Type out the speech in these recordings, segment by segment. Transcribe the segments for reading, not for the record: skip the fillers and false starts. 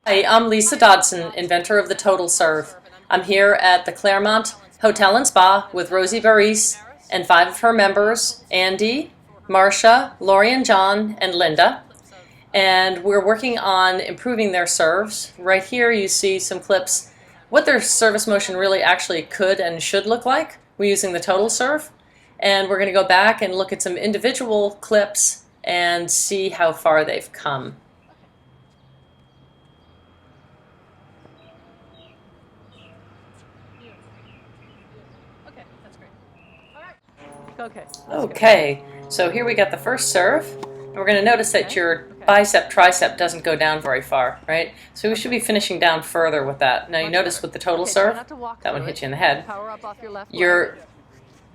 Hi, I'm Lisa Dodson, inventor of the Total Serve. I'm here at the Claremont Hotel and Spa with Rosie Baris and 5 of her members, Andy, Marcia, Lori and John, and Linda. And we're working on improving their serves. Right here you see some clips, what their service motion really actually could and should look like. We're using the Total Serve. And we're going to go back and look at some individual clips and see how far they've come. Okay, so here we got the first serve. And we're going to notice that your bicep tricep doesn't go down very far, right? So we should be finishing down further with that. Now you notice with the total serve, that one hit you in the head. Your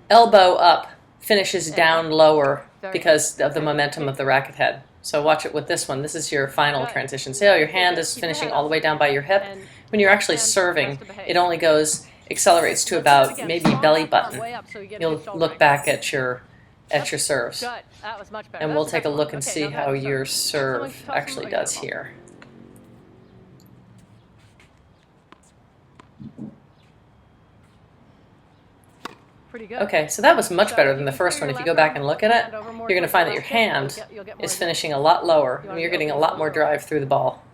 elbow up finishes down lower because of the momentum of the racket head. So watch it with this one. This is your final transition. See how your hand is finishing all the way down by your hip? When you're actually serving, it only accelerates to about maybe belly button. You'll look back at your serves. And we'll take a look and see how your serve actually does here. Okay, so that was much better than the first one. If you go back and look at it, you're going to find that your hand is finishing a lot lower, and you're getting a lot more drive through the ball.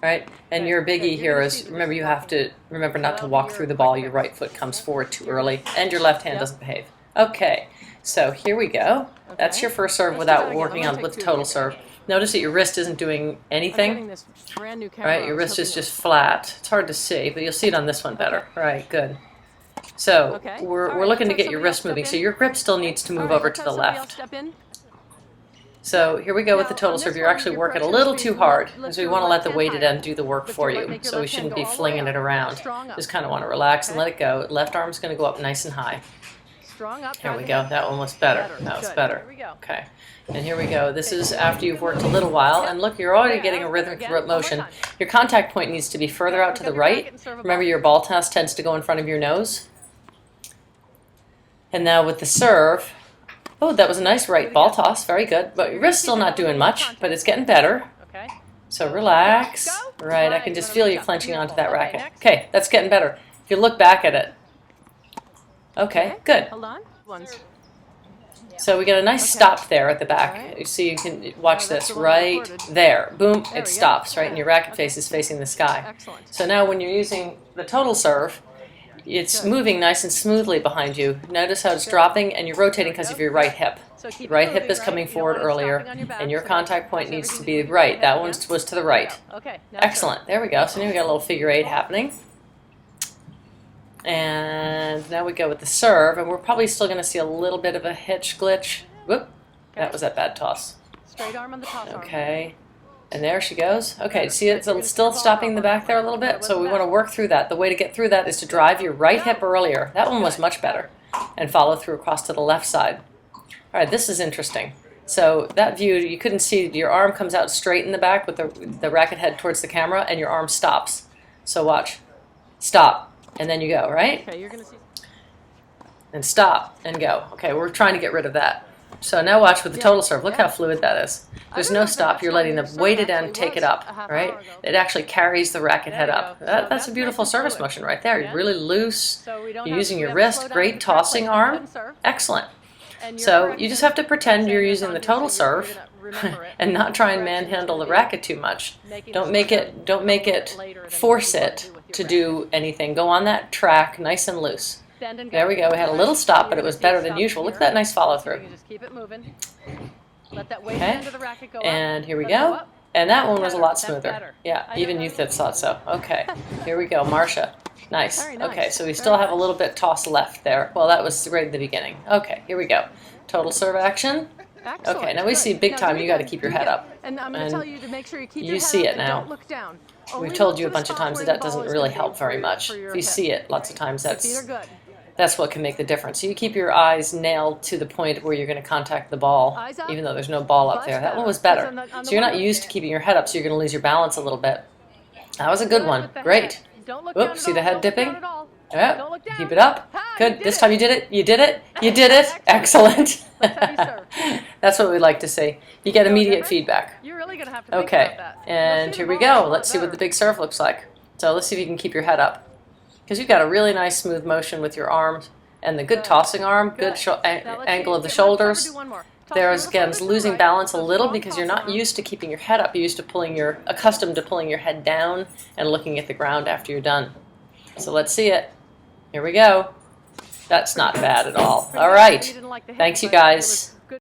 Right? And your biggie here is, remember, you have to remember not to walk through the ball. Your right foot comes forward too early, and your left hand doesn't behave. Okay, so here we go. That's your first serve without working on with total serve. Notice that your wrist isn't doing anything. Right? Your wrist is just flat. It's hard to see, but you'll see it on this one better. Right, good. So we're looking to get your wrist moving. So your grip still needs to move over to the left. So here we go with the total serve. You're actually working a little too hard because we want to let the weighted end do the work for you. So we shouldn't be flinging it around. Just kind of want to relax and let it go. Left arm's going to go up nice and high. There we go. That one was better. That was better. Okay. And here we go. This is after you've worked a little while. And look, you're already getting a rhythmic motion. Your contact point needs to be further out to the right. Remember, your ball toss tends to go in front of your nose. And now with the serve, oh, that was a nice right ball toss. Very good. But your wrist's still not doing much, but it's getting better. So relax. Right, I can just feel you clenching onto that racket. Okay, that's getting better. If you look back at it. Okay, good. So we get a nice stop there at the back. You see, you can watch this right there. Boom, it stops, right? And your racket face is facing the sky. So now when you're using the total serve, it's moving nice and smoothly behind you. Notice how it's dropping, and you're rotating because of your right hip. The right hip is coming forward earlier, and your contact point needs to be right. That one was to the right. Excellent. There we go. So now we got a little figure eight happening. And now we go with the serve, and we're probably still going to see a little bit of a hitch glitch. Whoop. That was that bad toss. Straight arm on the toss arm. Okay. And there she goes. Okay, see it's still stopping the back there a little bit, so we want to work through that. The way to get through that is to drive your right hip earlier. That one was much better. And follow through across to the left side. All right, this is interesting. So that view, you couldn't see, your arm comes out straight in the back with the racket head towards the camera, and your arm stops. So watch. Stop. And then you go, right? Okay, you're going to see. And stop and go. Okay, we're trying to get rid of that. So now watch with the total serve. Look how fluid that is. There's no stop. You're letting the weighted end take it up, right? It actually carries the racket head up. That's a beautiful service motion right there. You're really loose. You're using your wrist. Great tossing arm. Excellent. So you just have to pretend you're using the total serve and not try and manhandle the racket too much. Don't make it force it to do anything. Go on that track nice and loose. There we go. We had a little stop, but it was better than usual. Look at that nice follow through. Okay. And here we go. And that one was a lot smoother. Yeah, even you thought so. Okay. Here we go. Marcia. Nice. Okay, so we still have a little bit toss left there. Well, that was right at the beginning. Okay, here we go. Total serve action. Okay, now we see big time you got to keep your head up. And I'm going to tell you to make sure you keep your You head see up it and now. don't look down. We've told you a bunch of times that doesn't really help very much. If you see it lots of times, that's what can make the difference. So you keep your eyes nailed to the point where you're going to contact the ball, even though there's no ball up there. That one was better. So you're not used to keeping your head up, so you're going to lose your balance a little bit. That was a good one. Great. Oops, see the head dipping? Yeah. Keep it up. Good. This time you did it. You did it. You did it. Excellent. That's what we like to see. You get immediate feedback. You're really gonna have to think about Okay, that. and here we go. Let's see what the big serve looks like. So let's see if you can keep your head up. Because you've got a really nice smooth motion with your arms and the good tossing arm, good angle of the shoulders. There's, again, losing balance a little because you're not used to keeping your head up. You're used to accustomed to pulling your head down and looking at the ground after you're done. So let's see it. Here we go. That's not bad at all. All right. Thanks, you guys.